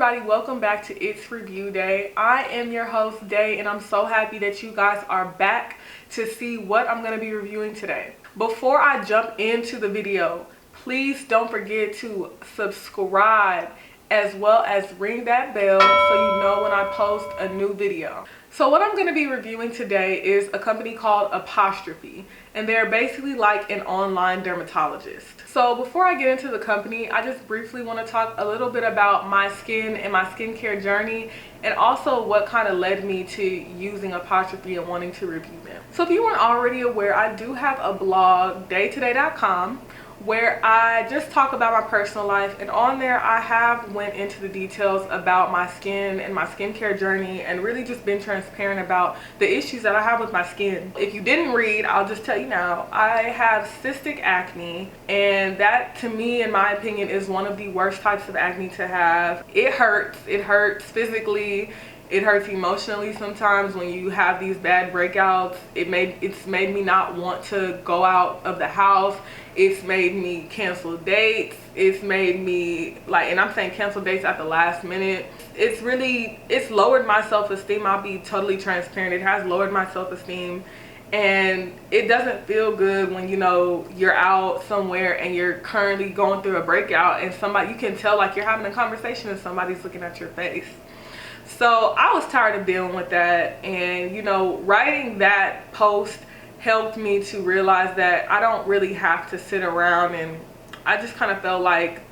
everybody, welcome back to It's Review Day. I am your host Day, and I'm so happy that you guys are back to see what I'm going to be reviewing today. Before I jump into the video, please don't forget to subscribe as well as ring that bell so you know when I post a new video. So what I'm going to be reviewing today is a company called Apostrophe, and they're basically like an online dermatologist. So before I get into the company, I just briefly want to talk a little bit about my skin and my skincare journey, and also what kind of led me to using Apostrophe and wanting to review them. So if you weren't already aware, I do have a blog, daytoday.com, where I just talk about my personal life, and on there I have went into the details about my skin and my skincare journey, and really just been transparent about the issues that I have with my skin. If you didn't read, I'll just tell you now, I have cystic acne, and that to me, in my opinion, is one of the worst types of acne to have. It hurts physically. It hurts emotionally sometimes when you have these bad breakouts. It's made me not want to go out of the house. It's made me cancel dates. It's made me and I'm saying cancel dates at the last minute. It's lowered my self-esteem. I'll be totally transparent. It has lowered my self-esteem. And it doesn't feel good when you're out somewhere and you're currently going through a breakout, and you can tell you're having a conversation and somebody's looking at your face. So I was tired of dealing with that, and writing that post helped me to realize that I don't really have to sit around, and I just kind of felt like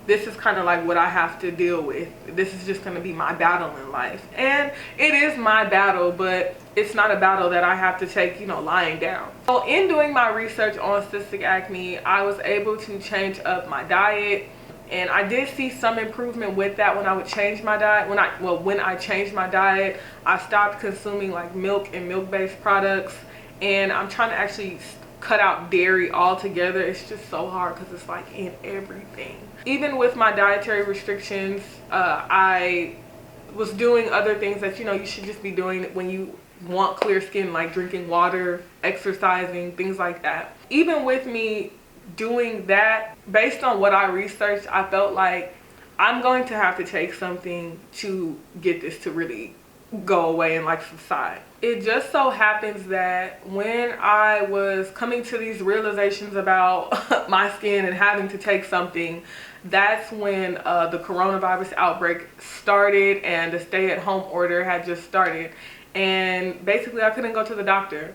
this is kind of like what I have to deal with. This is just going to be my battle in life, and it is my battle, but it's not a battle that I have to take lying down. So in doing my research on cystic acne, I was able to change up my diet. And I did see some improvement with that when I would change my diet. When I changed my diet, I stopped consuming milk and milk-based products. And I'm trying to actually cut out dairy altogether. It's just so hard because it's in everything. Even with my dietary restrictions, I was doing other things that you should just be doing when you want clear skin, like drinking water, exercising, things like that. Even with me doing that, based on what I researched, I felt like I'm going to have to take something to get this to really go away and subside. It just so happens that when I was coming to these realizations about my skin and having to take something, that's when the coronavirus outbreak started, and the stay-at-home order had just started, and basically I couldn't go to the doctor.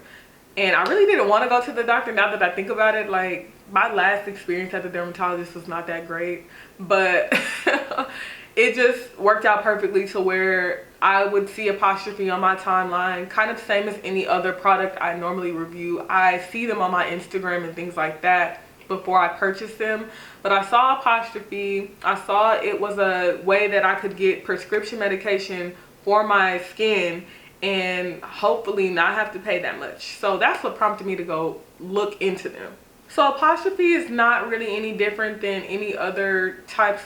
And I really didn't want to go to the doctor. Now that I think about it, my last experience at the dermatologist was not that great, but it just worked out perfectly to where I would see Apostrophe on my timeline, kind of same as any other product I normally review. I see them on my Instagram and things like that before I purchase them. But I saw Apostrophe. I saw it was a way that I could get prescription medication for my skin and hopefully not have to pay that much. So that's what prompted me to go look into them. So Apostrophe is not really any different than any other type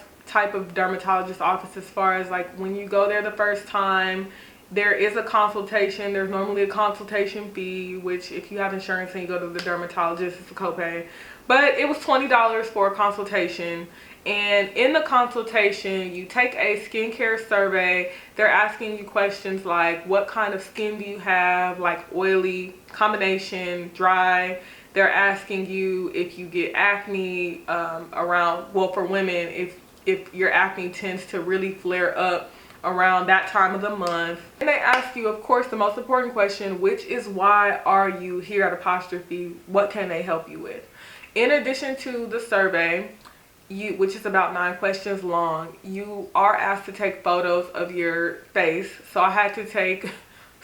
of dermatologist office, as far as when you go there the first time, there is a consultation. There's normally a consultation fee, which if you have insurance and you go to the dermatologist, it's a copay. But it was $20 for a consultation. And in the consultation, you take a skincare survey. They're asking you questions like, what kind of skin do you have, oily, combination, dry. They're asking you if you get acne for women, if your acne tends to really flare up around that time of the month. And they ask you, of course, the most important question, which is, why are you here at Apostrophe? What can they help you with? In addition to the survey, which is about 9 questions long, you are asked to take photos of your face. So I had to take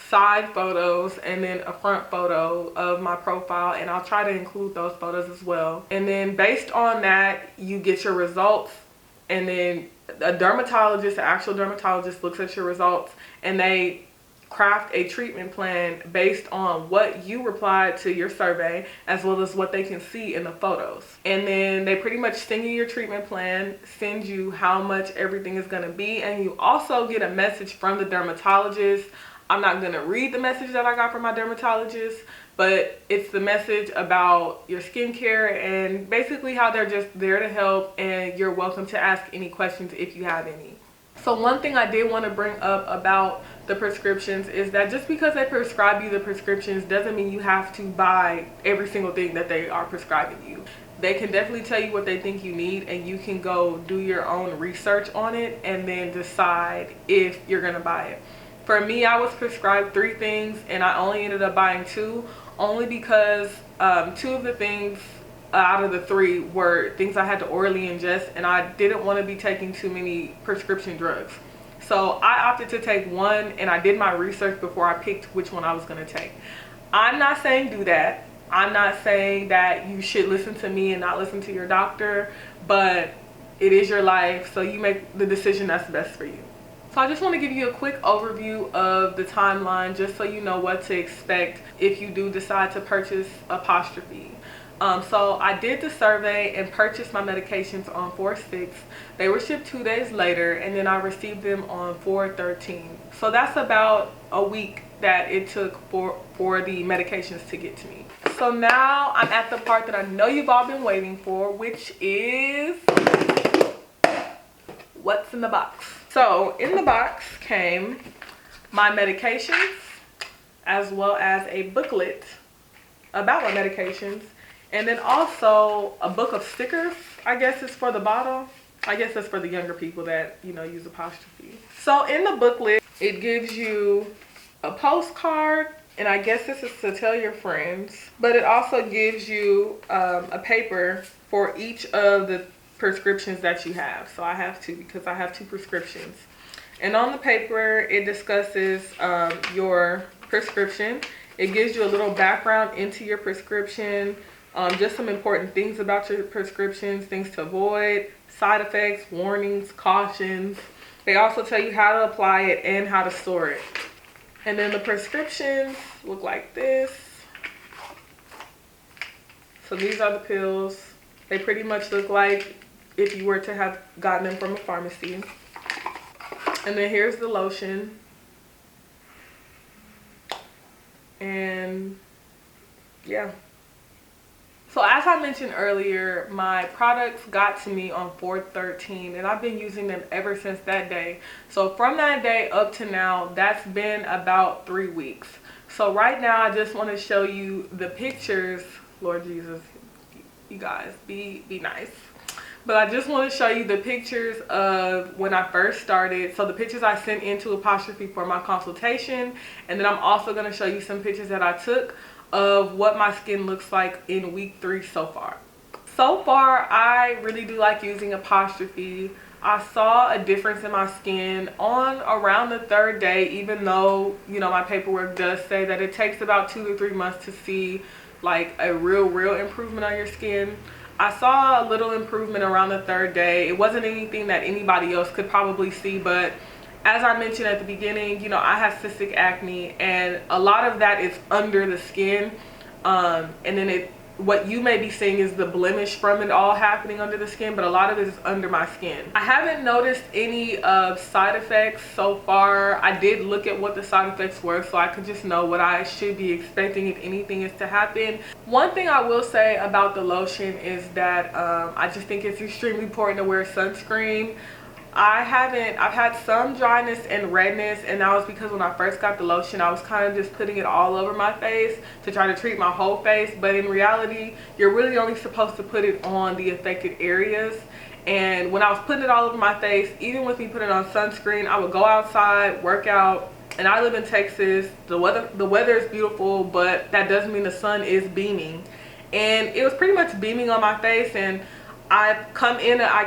side photos and then a front photo of my profile, and I'll try to include those photos as well. And then based on that, you get your results, and then a dermatologist, an actual dermatologist, looks at your results, and they craft a treatment plan based on what you replied to your survey, as well as what they can see in the photos. And then they pretty much send you your treatment plan, send you how much everything is going to be, and you also get a message from the dermatologist. I'm not going to read the message that I got from my dermatologist, but it's the message about your skincare and basically how they're just there to help, and you're welcome to ask any questions if you have any. So one thing I did want to bring up about the prescriptions is that just because they prescribe you the prescriptions doesn't mean you have to buy every single thing that they are prescribing you. They can definitely tell you what they think you need, and you can go do your own research on it and then decide if you're gonna buy it. For me, I was prescribed 3 things and I only ended up buying 2, only because 2 of the things out of the 3 were things I had to orally ingest, and I didn't want to be taking too many prescription drugs. So I opted to take 1, and I did my research before I picked which one I was going to take. I'm not saying do that. I'm not saying that you should listen to me and not listen to your doctor, but it is your life, so you make the decision that's best for you. So I just want to give you a quick overview of the timeline just so you know what to expect if you do decide to purchase Apostrophe. So I did the survey and purchased my medications on 4/6. They were shipped 2 days later, and then I received them on 4/13. So that's about a week that it took for the medications to get to me. So now I'm at the part that I know you've all been waiting for, which is what's in the box. So in the box came my medications as well as a booklet about my medications, and then also a book of stickers. I guess it's for the bottle. I guess that's for the younger people that, you know, use Apostrophe. So in the booklet, it gives you a postcard, and I guess this is to tell your friends, but it also gives you a paper for each of the prescriptions that you have. So I have 2 because I have 2 prescriptions. And on the paper, it discusses your prescription. It gives you a little background into your prescription, just some important things about your prescriptions, things to avoid, side effects, warnings, cautions. They also tell you how to apply it and how to store it. And then the prescriptions look like this. So these are the pills. They pretty much look like if you were to have gotten them from a pharmacy. And then here's the lotion. And yeah. So as I mentioned earlier, my products got to me on 4/13, and I've been using them ever since that day. So from that day up to now, that's been about 3 weeks. So right now, I just want to show you the pictures. Lord Jesus, you guys, be nice. But I just want to show you the pictures of when I first started. So the pictures I sent into Apostrophe for my consultation. And then I'm also going to show you some pictures that I took of what my skin looks like in week 3 so far. So far, I really do like using Apostrophe. I saw a difference in my skin on around the 3rd day, even though, you know, my paperwork does say that it takes about 2 to 3 months to see like a real improvement on your skin. I saw a little improvement around the 3rd day. It wasn't anything that anybody else could probably see, but as I mentioned at the beginning, you know, I have cystic acne, and a lot of that is under the skin. And then what you may be seeing is the blemish from it all happening under the skin, but a lot of it is under my skin. I haven't noticed any side effects so far. I did look at what the side effects were so I could just know what I should be expecting if anything is to happen. One thing I will say about the lotion is that I just think it's extremely important to wear sunscreen. I've had some dryness and redness, and that was because when I first got the lotion, I was kind of just putting it all over my face to try to treat my whole face. But in reality, you're really only supposed to put it on the affected areas. And when I was putting it all over my face, even with me putting on sunscreen, I would go outside, work out, and I live in Texas. The weather is beautiful, but that doesn't mean the sun is beaming. And it was pretty much beaming on my face, and I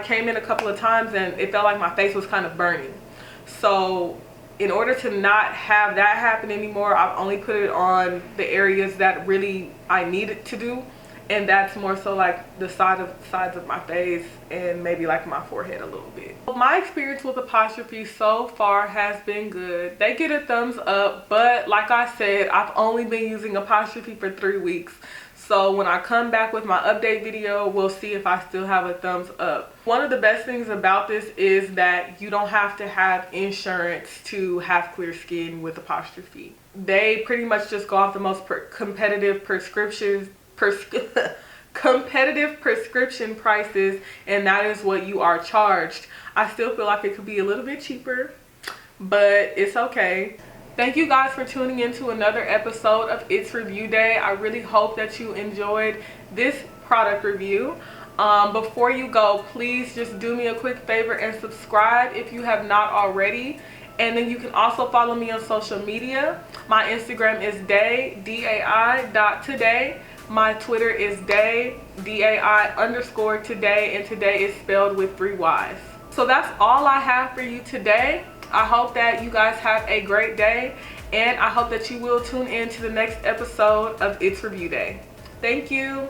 came in a couple of times and it felt like my face was kind of burning. So in order to not have that happen anymore, I've only put it on the areas that really I need it to do, and that's more so like the sides of my face and maybe like my forehead a little bit. My experience with Apostrophe so far has been good. They get a thumbs up, but like I said, I've only been using Apostrophe for 3 weeks. So when I come back with my update video, we'll see if I still have a thumbs up. One of the best things about this is that you don't have to have insurance to have clear skin with Apostrophe. They pretty much just go off the most competitive competitive prescription prices, and that is what you are charged. I still feel like it could be a little bit cheaper, but it's okay. Thank you guys for tuning in to another episode of It's Review Day. I really hope that you enjoyed this product review. Before you go, please just do me a quick favor and subscribe if you have not already. And then you can also follow me on social media. My Instagram is day.today. My Twitter is day_today, and today is spelled with 3 Y's. So that's all I have for you today. I hope that you guys have a great day, and I hope that you will tune in to the next episode of It's Review Day. Thank you.